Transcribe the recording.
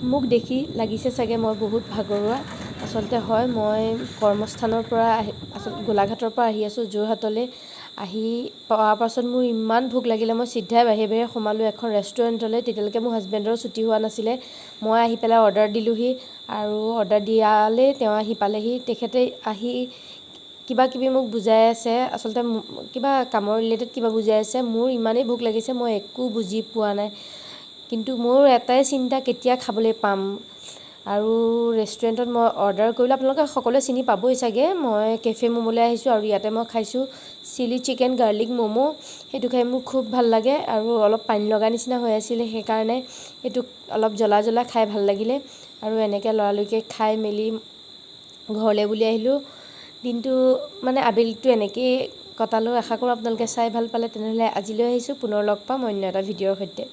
মোক দেখি লাগিছে চাগে মই বহুত ভাগৰুৱা আচলতে হয় মই কৰ্মস্থানৰ পৰা গোলাঘাটৰ পৰা আহি আছোঁ যোৰহাটলৈ আহি পোৱাৰ পাছত মোৰ ইমান ভোক লাগিলে মই চিধাই বাহিৰে সোমালোঁ এখন ৰেষ্টুৰেণ্টলৈ তেতিয়ালৈকে মোৰ হাজবেণ্ডৰো ছুটি হোৱা নাছিলে মই আহি পেলাই অৰ্ডাৰ দিলোঁহি আৰু অৰ্ডাৰ দিয়ালেই তেওঁ আহি পালেহি তেখেতে আহি কিবা কিবি মোক বুজাই আছে আচলতে কিবা কামৰ ৰিলেটেড কিবা বুজাই আছে মোৰ ইমানেই ভোক লাগিছে মই একো বুজি পোৱা নাই কিন্তু মোৰ এটাই চিন্তা কেতিয়া খাবলৈ পাম আৰু ৰেষ্টুৰেণ্টত মই অৰ্ডাৰ কৰিলোঁ আপোনালোকে সকলোৱে চিনি পাবই চাগে মই কেফে ম'ম'লৈ আহিছোঁ আৰু ইয়াতে মই খাইছোঁ চিলি চিকেন গাৰ্লিক ম'ম' সেইটো খাই মোৰ খুব ভাল লাগে আৰু অলপ পানী লগা নিচিনা হৈ আছিলে সেইকাৰণে এইটো অলপ জ্বলা জ্বলা খাই ভাল লাগিলে আৰু এনেকৈ লৰালৰিকৈ খাই মেলি ঘৰলৈ বুলি আহিলোঁ দিনটো মানে আবেলিটো এনেকৈয়ে কটালোঁ আশা কৰোঁ আপোনালোকে চাই ভাল পালে তেনেহ'লে আজিলৈ আহিছোঁ পুনৰ লগ পাম অন্য এটা ভিডিঅ'ৰ সৈতে